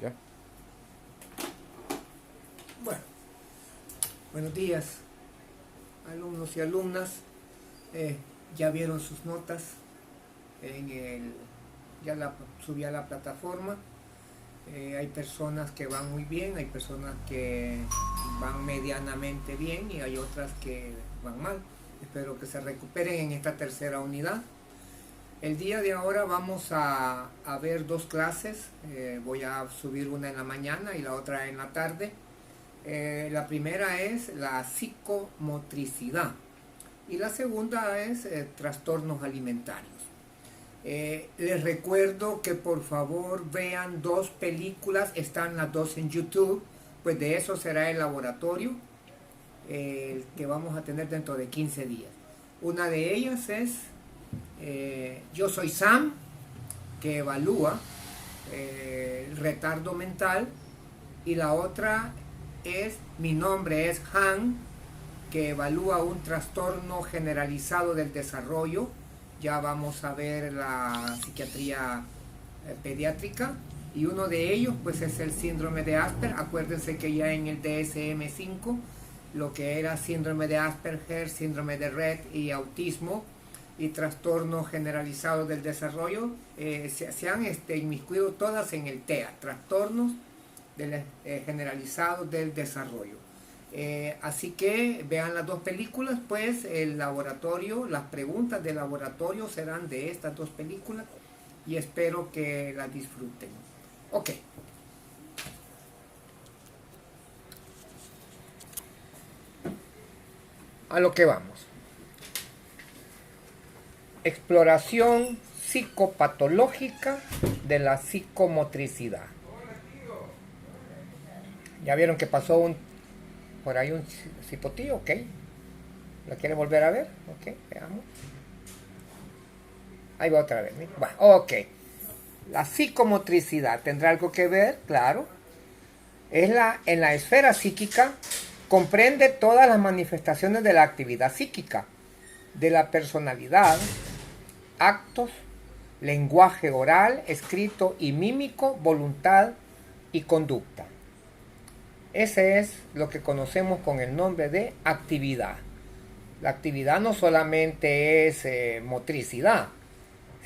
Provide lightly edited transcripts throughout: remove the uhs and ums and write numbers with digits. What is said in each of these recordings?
¿Ya? Bueno, buenos días, alumnos y alumnas. Ya vieron sus notas en el, ya la subí a la plataforma. Hay personas que van muy bien, hay personas que van medianamente bien y hay otras que van mal. Espero que se recuperen en esta tercera unidad. El día de ahora vamos a ver dos clases. Voy a subir una en la mañana y la otra en la tarde. La primera es la psicomotricidad y la segunda es trastornos alimentarios. Les recuerdo que por favor vean dos películas, están las dos en YouTube, pues de eso será el laboratorio que vamos a tener dentro de 15 días. Una de ellas es Yo soy Sam, que evalúa el retardo mental, y la otra es Mi nombre es Han, que evalúa un trastorno generalizado del desarrollo. Ya vamos a ver la psiquiatría pediátrica, y uno de ellos pues es el síndrome de Asperger. Acuérdense que ya en el DSM-5 lo que era síndrome de Asperger, síndrome de Rett y autismo y trastorno generalizado del desarrollo se han inmiscuido todas en el TEA, trastornos generalizados del desarrollo. Así que vean las dos películas, pues el laboratorio, las preguntas del laboratorio serán de estas dos películas y espero que las disfruten. Ok. A lo que vamos. Exploración psicopatológica de la psicomotricidad. Ya vieron que pasó por ahí un cipotillo, ok. ¿La quiere volver a ver? Ok, veamos. Ahí va otra vez. Bueno, ok. La psicomotricidad tendrá algo que ver, claro. En la esfera psíquica comprende todas las manifestaciones de la actividad psíquica, de la personalidad, actos, lenguaje oral, escrito y mímico, voluntad y conducta. Ese es lo que conocemos con el nombre de actividad. La actividad no solamente es motricidad,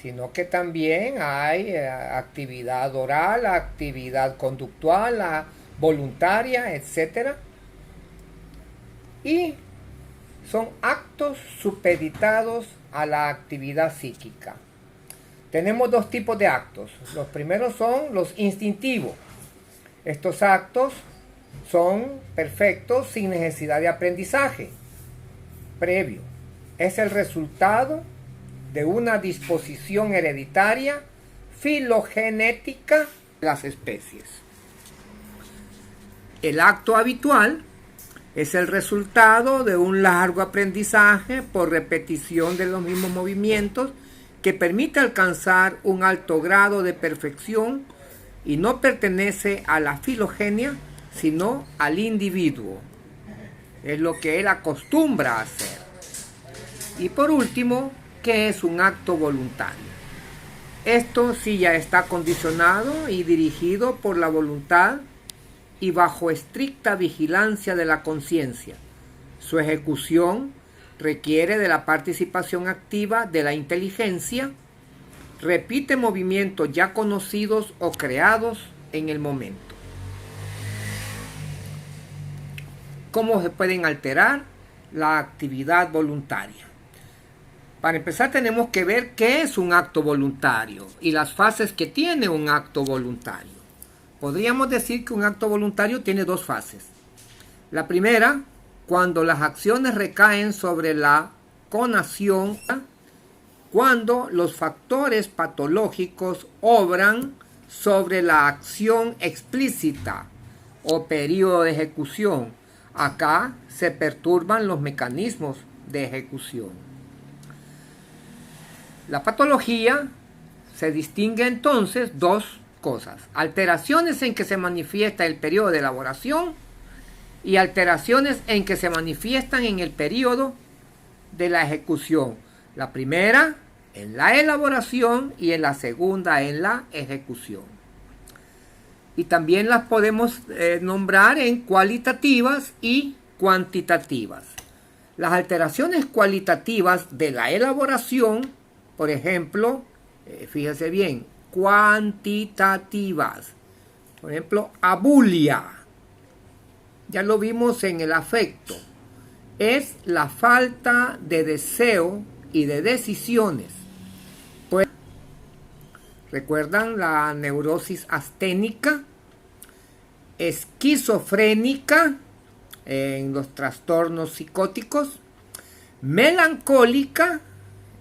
sino que también hay actividad oral, actividad conductual, voluntaria, etc. Y son actos supeditados a la actividad psíquica. Tenemos dos tipos de actos. Los primeros son los instintivos. Estos actos son perfectos sin necesidad de aprendizaje previo. Es el resultado de una disposición hereditaria filogenética de las especies. El acto habitual es el resultado de un largo aprendizaje por repetición de los mismos movimientos que permite alcanzar un alto grado de perfección y no pertenece a la filogenia, sino al individuo. Es lo que él acostumbra a hacer. Y por último, ¿qué es un acto voluntario? Esto sí ya está condicionado y dirigido por la voluntad y bajo estricta vigilancia de la conciencia. Su ejecución requiere de la participación activa de la inteligencia, repite movimientos ya conocidos o creados en el momento. ¿Cómo se pueden alterar la actividad voluntaria? Para empezar tenemos que ver qué es un acto voluntario y las fases que tiene un acto voluntario. Podríamos decir que un acto voluntario tiene dos fases. La primera, cuando las acciones recaen sobre la conación, cuando los factores patológicos obran sobre la acción explícita o periodo de ejecución. Acá se perturban los mecanismos de ejecución. La patología se distingue entonces dos cosas: alteraciones en que se manifiesta el periodo de elaboración y alteraciones en que se manifiestan en el periodo de la ejecución. La primera en la elaboración y en la segunda en la ejecución. y también las podemos nombrar en cualitativas y cuantitativas. Las alteraciones cualitativas de la elaboración, por ejemplo, fíjese bien, cuantitativas. Por ejemplo, abulia. Ya lo vimos en el afecto. Es la falta de deseo y de decisiones. Pues, ¿recuerdan la neurosis asténica? Esquizofrénica en los trastornos psicóticos, melancólica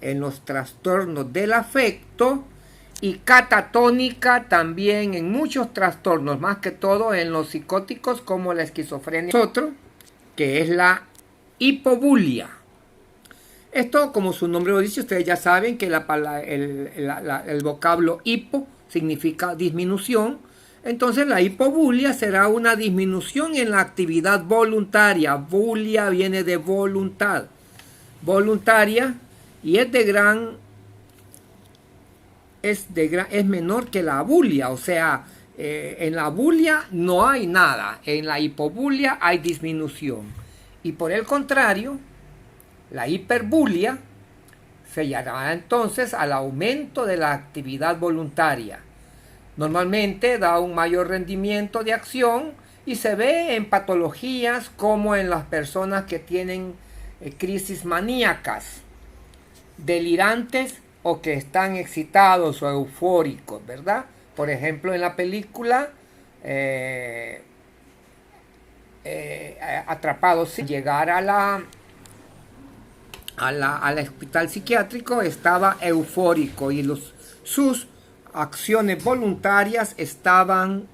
en los trastornos del afecto y catatónica también en muchos trastornos, más que todo en los psicóticos como la esquizofrenia. Otro, que es la hipobulia. Esto, como su nombre lo dice, ustedes ya saben que el vocablo hipo significa disminución. Entonces la hipobulia será una disminución en la actividad voluntaria. Bulia viene de voluntad. Voluntaria, y es menor que la abulia. O sea, en la abulia no hay nada. En la hipobulia hay disminución. Y por el contrario, la hiperbulia se llamará entonces al aumento de la actividad voluntaria. Normalmente da un mayor rendimiento de acción y se ve en patologías como en las personas que tienen crisis maníacas, delirantes o que están excitados o eufóricos, ¿verdad? Por ejemplo, en la película Atrapados, sin llegar al hospital psiquiátrico, estaba eufórico y sus acciones voluntarias estaban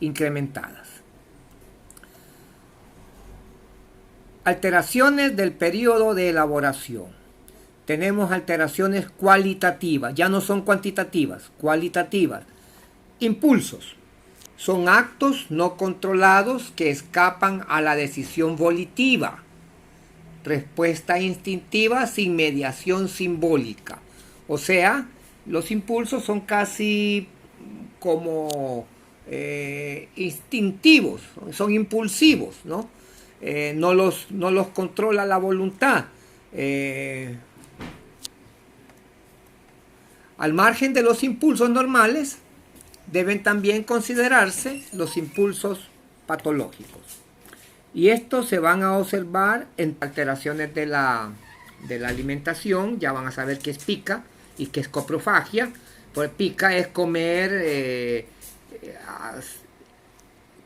incrementadas. Alteraciones del periodo de elaboración. Tenemos alteraciones cualitativas, ya no son cuantitativas, cualitativas. Impulsos. Son actos no controlados que escapan a la decisión volitiva. Respuesta instintiva sin mediación simbólica. O sea, los impulsos son casi como instintivos, son impulsivos, ¿no? No los controla la voluntad. Al margen de los impulsos normales, deben también considerarse los impulsos patológicos. Y estos se van a observar en alteraciones de la alimentación. Ya van a saber qué es pica y qué es coprofagia. Pues pica es comer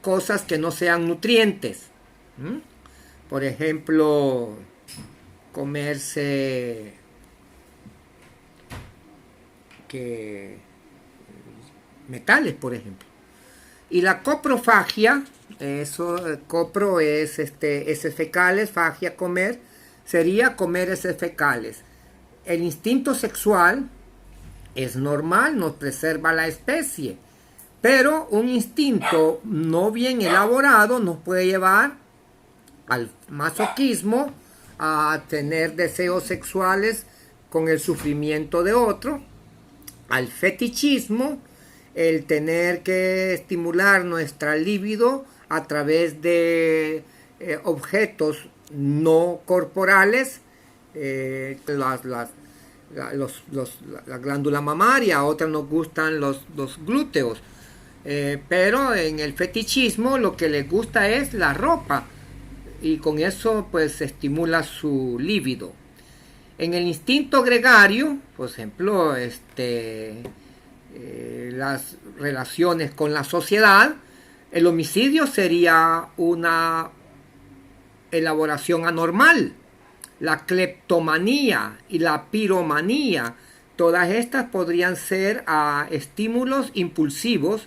cosas que no sean nutrientes. Por ejemplo, comerse metales, por ejemplo. Y la coprofagia, copro es heces fecales, fagia comer, sería comer heces fecales. El instinto sexual es normal, nos preserva la especie, pero un instinto no bien elaborado nos puede llevar al masoquismo, a tener deseos sexuales con el sufrimiento de otro, al fetichismo, el tener que estimular nuestra libido a través de objetos no corporales, la glándula mamaria. A otras nos gustan los glúteos, pero en el fetichismo lo que les gusta es la ropa, y con eso pues se estimula su libido. En el instinto gregario, por ejemplo, las relaciones con la sociedad, el homicidio sería una elaboración anormal. La cleptomanía y la piromanía, todas estas podrían ser estímulos impulsivos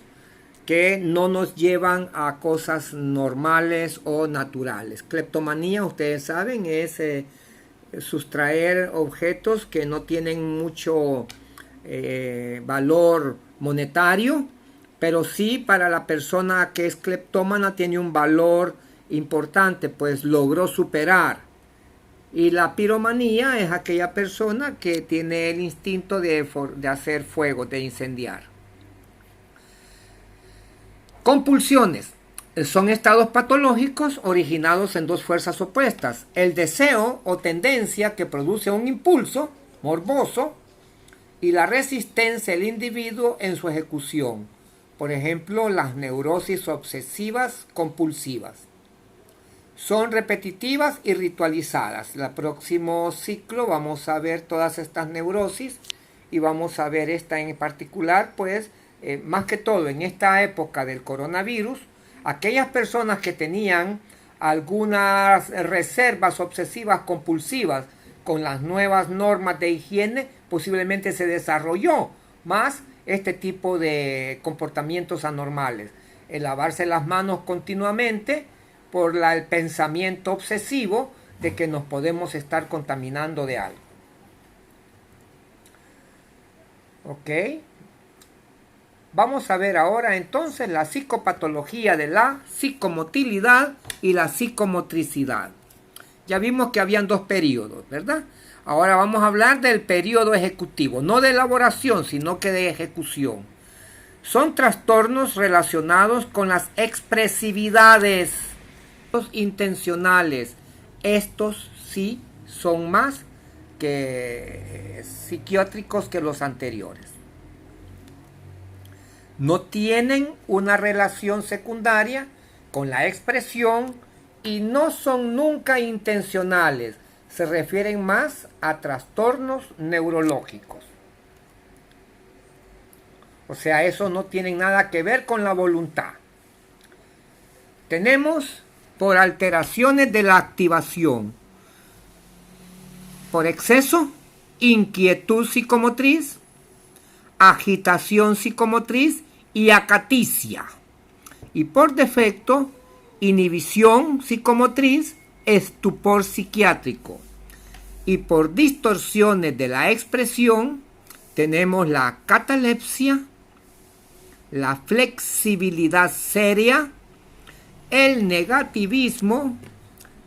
que no nos llevan a cosas normales o naturales. Cleptomanía, ustedes saben, es sustraer objetos que no tienen mucho valor monetario, pero sí para la persona que es cleptómana tiene un valor importante, pues logró superar. Y la piromanía es aquella persona que tiene el instinto de hacer fuego, de incendiar. Compulsiones. Son estados patológicos originados en dos fuerzas opuestas. El deseo o tendencia que produce un impulso morboso y la resistencia del individuo en su ejecución. Por ejemplo, las neurosis obsesivas compulsivas. Son repetitivas y ritualizadas. En el próximo ciclo vamos a ver todas estas neurosis y vamos a ver esta en particular, pues, más que todo en esta época del coronavirus, aquellas personas que tenían algunas reservas obsesivas compulsivas con las nuevas normas de higiene, posiblemente se desarrolló más este tipo de comportamientos anormales. El lavarse las manos continuamente por el pensamiento obsesivo de que nos podemos estar contaminando de algo. ¿Ok? Vamos a ver ahora entonces la psicopatología de la psicomotilidad y la psicomotricidad. Ya vimos que habían dos periodos, ¿verdad? Ahora vamos a hablar del periodo ejecutivo, no de elaboración, sino que de ejecución. Son trastornos relacionados con las expresividades intencionales. Estos sí son más que psiquiátricos que los anteriores. No tienen una relación secundaria con la expresión y no son nunca intencionales. Se refieren más a trastornos neurológicos. O sea, eso no tiene nada que ver con la voluntad. Tenemos por alteraciones de la activación, por exceso, inquietud psicomotriz, agitación psicomotriz y acaticia. Y por defecto, inhibición psicomotriz, estupor psiquiátrico. Y por distorsiones de la expresión, tenemos la catalepsia, la flexibilidad seria, el negativismo,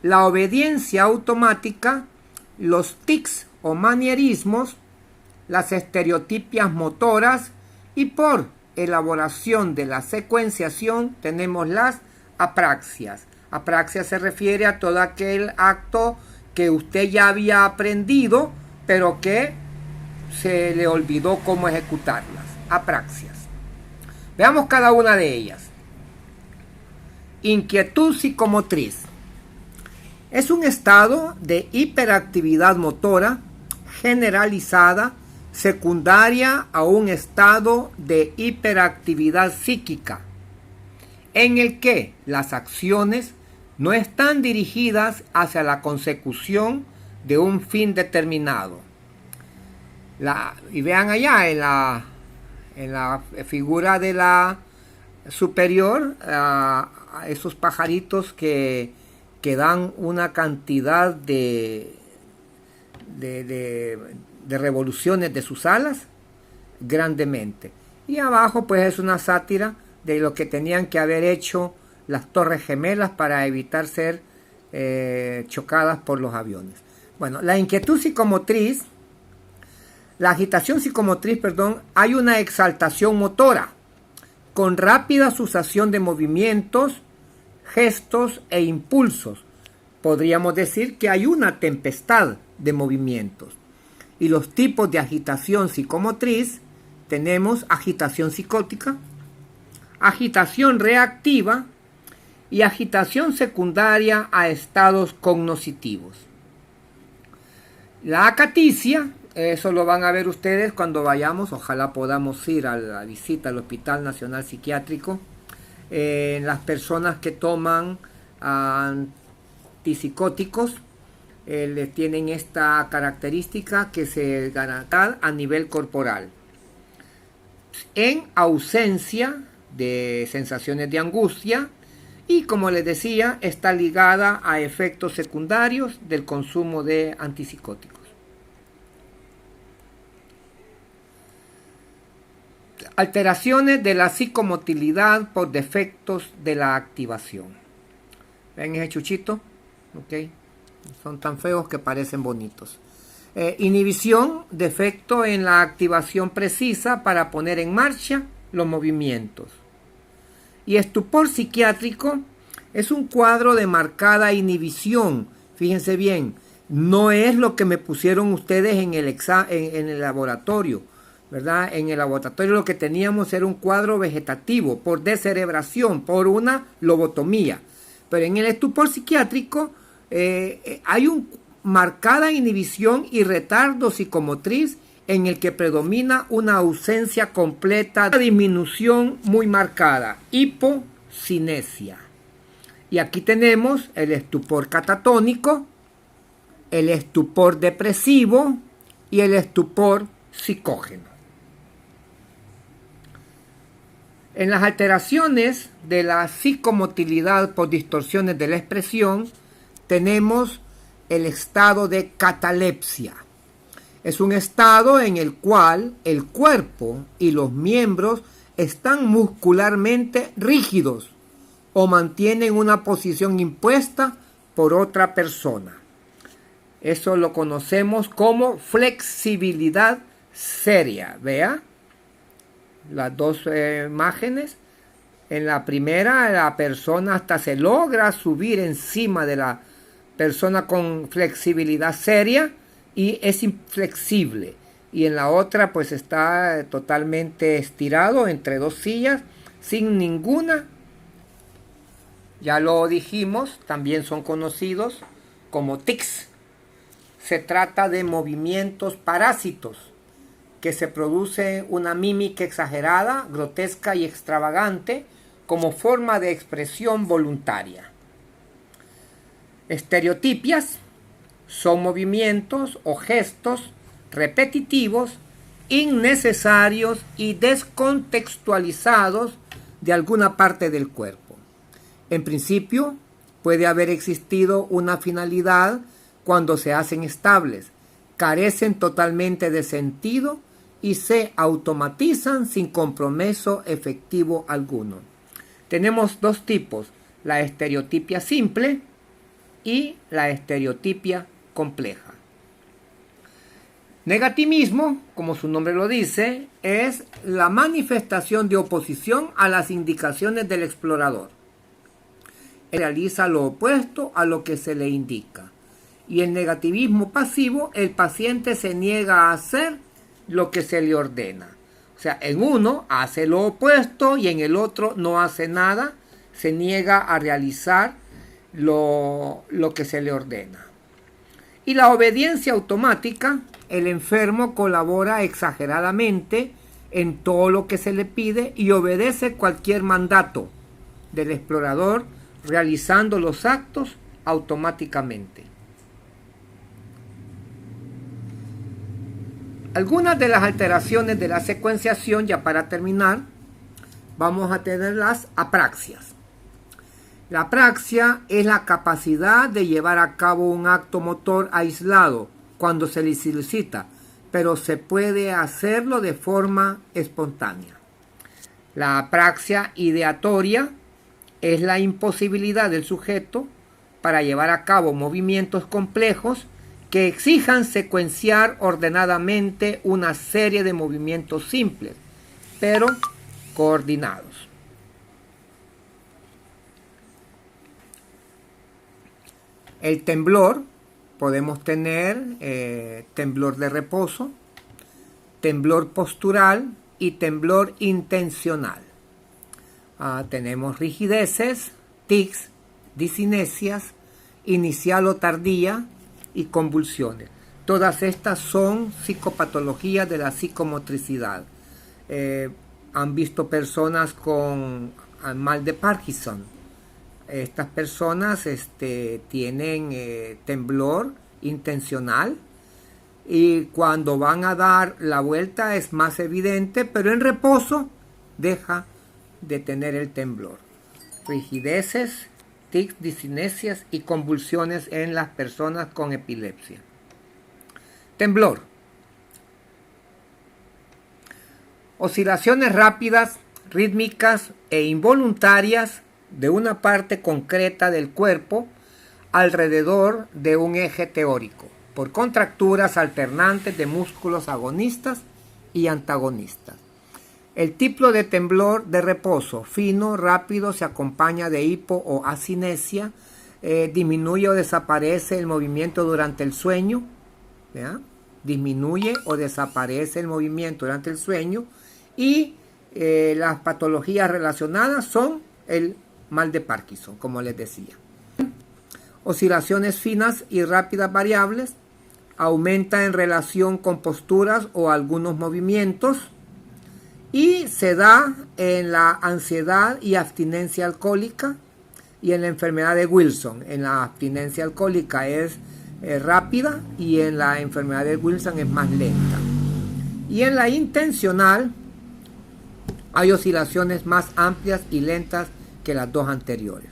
la obediencia automática, los tics o manierismos, las estereotipias motoras y por elaboración de la secuenciación tenemos las apraxias. Apraxia se refiere a todo aquel acto que usted ya había aprendido, pero que se le olvidó cómo ejecutarlas. Apraxias. Veamos cada una de ellas. Inquietud psicomotriz. Es un estado de hiperactividad motora generalizada secundaria a un estado de hiperactividad psíquica, en el que las acciones no están dirigidas hacia la consecución de un fin determinado. Y vean allá en la figura de la superior, a esos pajaritos que dan una cantidad de revoluciones de sus alas grandemente. Y abajo pues es una sátira de lo que tenían que haber hecho las torres gemelas para evitar ser chocadas por los aviones. Bueno, la inquietud psicomotriz, la agitación psicomotriz, hay una exaltación motora con rápida sucesión de movimientos, gestos e impulsos. Podríamos decir que hay una tempestad de movimientos. Y los tipos de agitación psicomotriz, tenemos agitación psicótica, agitación reactiva y agitación secundaria a estados cognitivos. La acaticia, eso lo van a ver ustedes cuando vayamos, ojalá podamos ir a la visita al Hospital Nacional Psiquiátrico, las personas que toman antipsicóticos, tienen esta característica que se gana a nivel corporal. En ausencia de sensaciones de angustia y, como les decía, está ligada a efectos secundarios del consumo de antipsicóticos. Alteraciones de la psicomotilidad por defectos de la activación. ¿Ven ese chuchito? ¿Ok? Son tan feos que parecen bonitos. Inhibición, defecto en la activación precisa para poner en marcha los movimientos. Y estupor psiquiátrico es un cuadro de marcada inhibición. Fíjense bien, no es lo que me pusieron ustedes en el laboratorio, ¿verdad? En el laboratorio lo que teníamos era un cuadro vegetativo por descerebración, por una lobotomía. Pero en el estupor psiquiátrico hay una marcada inhibición y retardo psicomotriz en el que predomina una ausencia completa, una disminución muy marcada, hipocinesia. Y aquí tenemos el estupor catatónico, el estupor depresivo y el estupor psicógeno. En las alteraciones de la psicomotilidad por distorsiones de la expresión, tenemos el estado de catalepsia. Es un estado en el cual el cuerpo y los miembros están muscularmente rígidos o mantienen una posición impuesta por otra persona. Eso lo conocemos como flexibilidad seria. Vea las dos imágenes. En la primera, la persona hasta se logra subir encima de la persona con flexibilidad seria y es inflexible. Y en la otra, pues está totalmente estirado entre dos sillas sin ninguna. Ya lo dijimos, también son conocidos como tics. Se trata de movimientos parásitos que se produce una mímica exagerada, grotesca y extravagante como forma de expresión voluntaria. Estereotipias son movimientos o gestos repetitivos, innecesarios y descontextualizados de alguna parte del cuerpo. En principio, puede haber existido una finalidad cuando se hacen estables, carecen totalmente de sentido y se automatizan sin compromiso efectivo alguno. Tenemos dos tipos, la estereotipia simple y la estereotipia compleja. Negativismo, como su nombre lo dice, es la manifestación de oposición a las indicaciones del explorador. Realiza lo opuesto a lo que se le indica. Y el negativismo pasivo, el paciente se niega a hacer lo que se le ordena. O sea, en uno hace lo opuesto y en el otro no hace nada, se niega a realizar lo que se le ordena. Y la obediencia automática, el enfermo colabora exageradamente en todo lo que se le pide y obedece cualquier mandato del explorador, realizando los actos automáticamente. Algunas de las alteraciones de la secuenciación, ya para terminar, vamos a tener las apraxias. La apraxia es la capacidad de llevar a cabo un acto motor aislado cuando se le solicita, pero se puede hacerlo de forma espontánea. La apraxia ideatoria es la imposibilidad del sujeto para llevar a cabo movimientos complejos que exijan secuenciar ordenadamente una serie de movimientos simples, pero coordinados. El temblor, podemos tener temblor de reposo, temblor postural y temblor intencional. Tenemos rigideces, tics, disinesias, inicial o tardía y convulsiones. Todas estas son psicopatologías de la psicomotricidad. Han visto personas con mal de Parkinson. Estas personas tienen temblor intencional y cuando van a dar la vuelta es más evidente, pero en reposo deja de tener el temblor. Rigideces, tics, disinesias y convulsiones en las personas con epilepsia. Temblor. Oscilaciones rápidas, rítmicas e involuntarias de una parte concreta del cuerpo alrededor de un eje teórico, por contracturas alternantes de músculos agonistas y antagonistas. El tipo de temblor de reposo, fino, rápido, se acompaña de hipo o asinesia, disminuye o desaparece el movimiento durante el sueño, ¿ya? Disminuye o desaparece el movimiento durante el sueño, y las patologías relacionadas son el mal de Parkinson, como les decía. Oscilaciones finas y rápidas variables, aumenta en relación con posturas o algunos movimientos, y se da en la ansiedad y abstinencia alcohólica y en la enfermedad de Wilson. En la abstinencia alcohólica es rápida y en la enfermedad de Wilson es más lenta. Y en la intencional hay oscilaciones más amplias y lentas que las dos anteriores.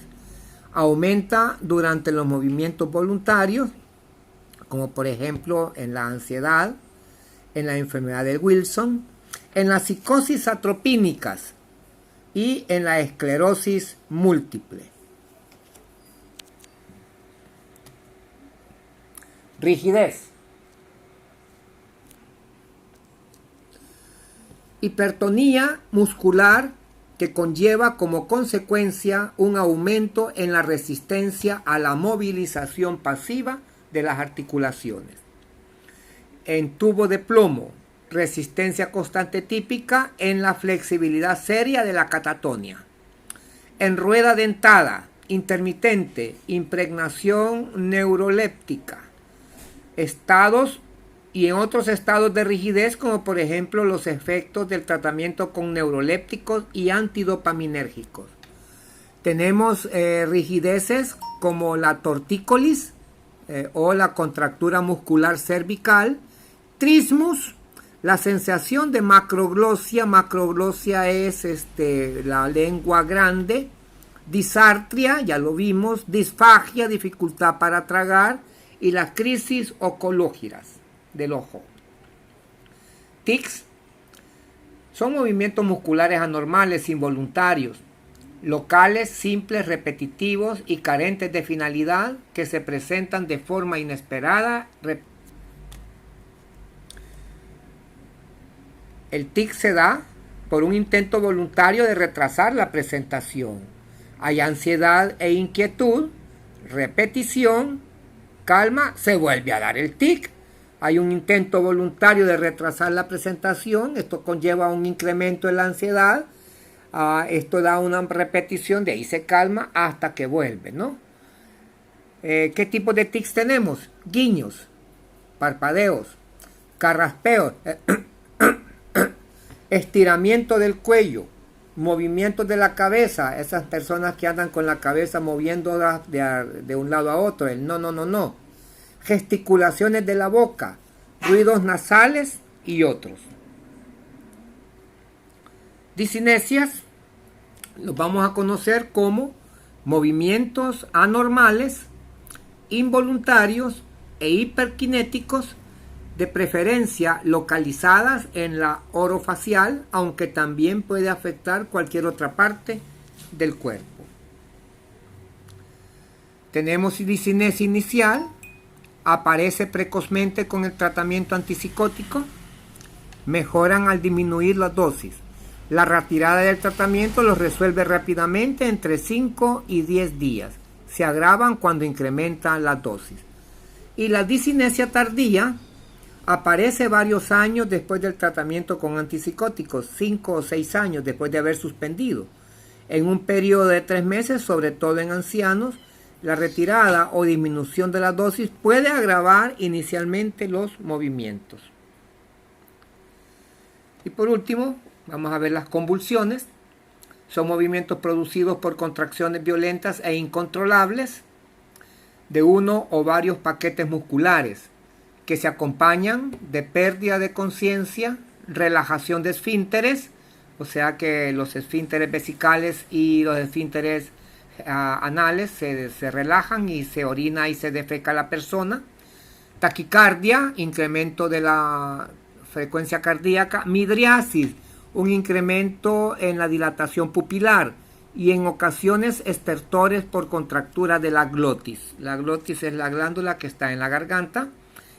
Aumenta durante los movimientos voluntarios, como por ejemplo en la ansiedad, en la enfermedad de Wilson, en las psicosis atropínicas y en la esclerosis múltiple. Rigidez. Hipertonía muscular que conlleva como consecuencia un aumento en la resistencia a la movilización pasiva de las articulaciones. En tubo de plomo, resistencia constante típica en la flexibilidad seria de la catatonia. En rueda dentada, intermitente, impregnación neuroléptica. Estados y en otros estados de rigidez, como por ejemplo los efectos del tratamiento con neurolépticos y antidopaminérgicos. Tenemos rigideces como la tortícolis o la contractura muscular cervical, trismus, la sensación de macroglosia. Macroglosia es la lengua grande, disartria, ya lo vimos, disfagia, dificultad para tragar, y las crisis ocológiras del ojo. Tics son movimientos musculares anormales, involuntarios, locales, simples, repetitivos y carentes de finalidad, que se presentan de forma inesperada. El tic se da por un intento voluntario de retrasar la presentación. Hay ansiedad e inquietud, repetición, calma, se vuelve a dar el tic. Hay un intento voluntario de retrasar la presentación, esto conlleva un incremento en la ansiedad, esto da una repetición, de ahí se calma hasta que vuelve, ¿no? ¿Qué tipo de tics tenemos? Guiños, parpadeos, carraspeos, estiramiento del cuello, movimientos de la cabeza, esas personas que andan con la cabeza moviéndola de un lado a otro, el no, gesticulaciones de la boca, ruidos nasales y otros. Disinesias los vamos a conocer como movimientos anormales, involuntarios e hiperkinéticos, de preferencia localizadas en la orofacial, aunque también puede afectar cualquier otra parte del cuerpo. Tenemos disinesia inicial, aparece precozmente con el tratamiento antipsicótico, mejoran al disminuir la dosis. La retirada del tratamiento los resuelve rápidamente entre 5 y 10 días. Se agravan cuando incrementan la dosis. Y la disinesia tardía aparece varios años después del tratamiento con antipsicóticos, 5 o 6 años después de haber suspendido. En un periodo de 3 meses, sobre todo en ancianos, la retirada o disminución de la dosis puede agravar inicialmente los movimientos. Y por último, vamos a ver las convulsiones. Son movimientos producidos por contracciones violentas e incontrolables de uno o varios paquetes musculares, que se acompañan de pérdida de conciencia, relajación de esfínteres, o sea que los esfínteres vesicales y los esfínteres anales se relajan y se orina y se defeca la persona, taquicardia, incremento de la frecuencia cardíaca, midriasis, un incremento en la dilatación pupilar, y en ocasiones estertores por contractura de la glotis. La glotis es la glándula que está en la garganta,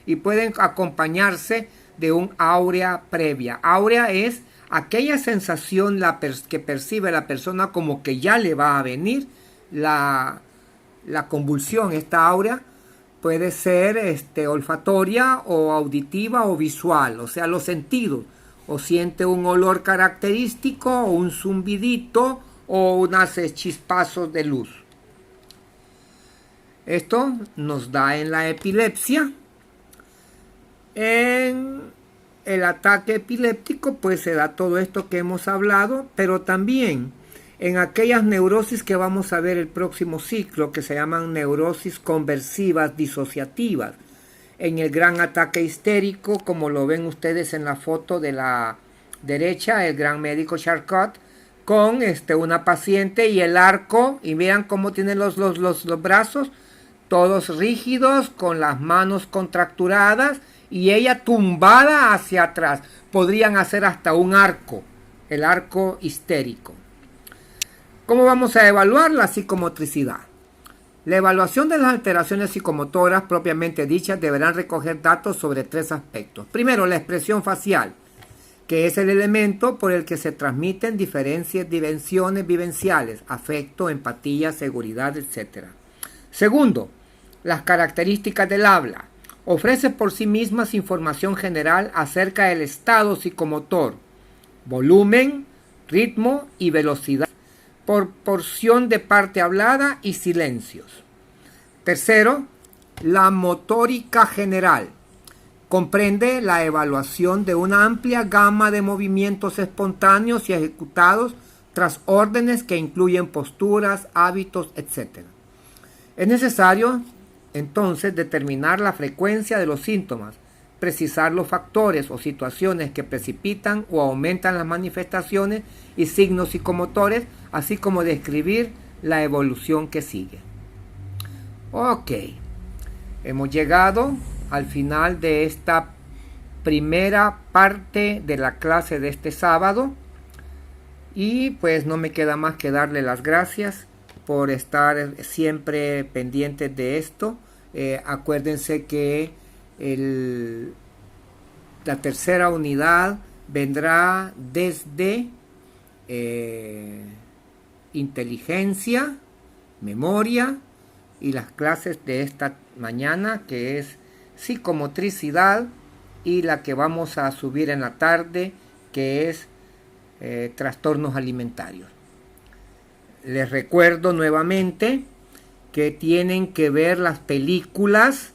y pueden acompañarse de un áurea previa. Áurea es aquella sensación que percibe la persona como que ya le va a venir la convulsión, esta áurea, puede ser olfatoria o auditiva o visual, o sea, los sentidos. O siente un olor característico, o un zumbidito, o unos chispazos de luz. Esto nos da en la epilepsia. En el ataque epiléptico, pues se da todo esto que hemos hablado, pero también en aquellas neurosis que vamos a ver el próximo ciclo, que se llaman neurosis conversivas disociativas. En el gran ataque histérico, como lo ven ustedes en la foto de la derecha, el gran médico Charcot, con una paciente y el arco, y vean cómo tienen los brazos, todos rígidos, con las manos contracturadas, y ella tumbada hacia atrás. Podrían hacer hasta un arco, el arco histérico. ¿Cómo vamos a evaluar la psicomotricidad? La evaluación de las alteraciones psicomotoras propiamente dichas deberán recoger datos sobre 3 aspectos. Primero, la expresión facial, que es el elemento por el que se transmiten dimensiones vivenciales, afecto, empatía, seguridad, etc. Segundo, las características del habla. Ofrece por sí mismas información general acerca del estado psicomotor, volumen, ritmo y velocidad, proporción de parte hablada y silencios. Tercero, la motórica general. Comprende la evaluación de una amplia gama de movimientos espontáneos y ejecutados tras órdenes que incluyen posturas, hábitos, etc. Es necesario, entonces, determinar la frecuencia de los síntomas, precisar los factores o situaciones que precipitan o aumentan las manifestaciones y signos psicomotores, así como describir la evolución que sigue. Ok, hemos llegado al final de esta primera parte de la clase de este sábado y pues no me queda más que darle las gracias por estar siempre pendientes de esto. Acuérdense que la tercera unidad vendrá desde inteligencia, memoria y las clases de esta mañana, que es psicomotricidad, y la que vamos a subir en la tarde, que es trastornos alimentarios. Les recuerdo nuevamente que tienen que ver las películas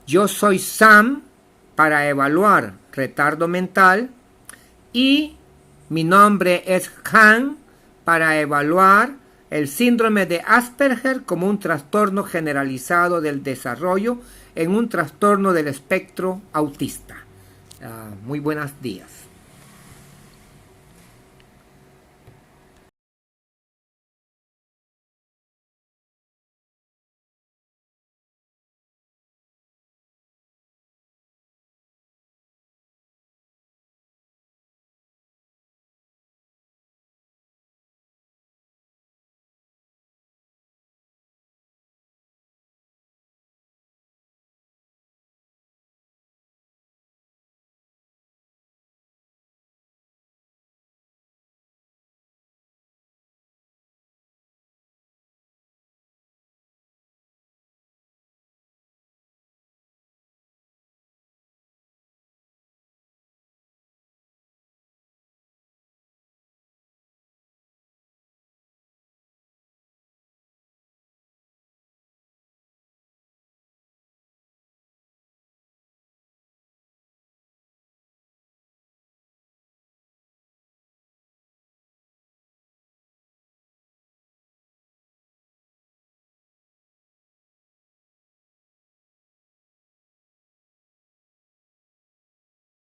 Yo Soy Sam para evaluar retardo mental y Mi Nombre es Han para evaluar el síndrome de Asperger como un trastorno generalizado del desarrollo en un trastorno del espectro autista. Muy buenos días.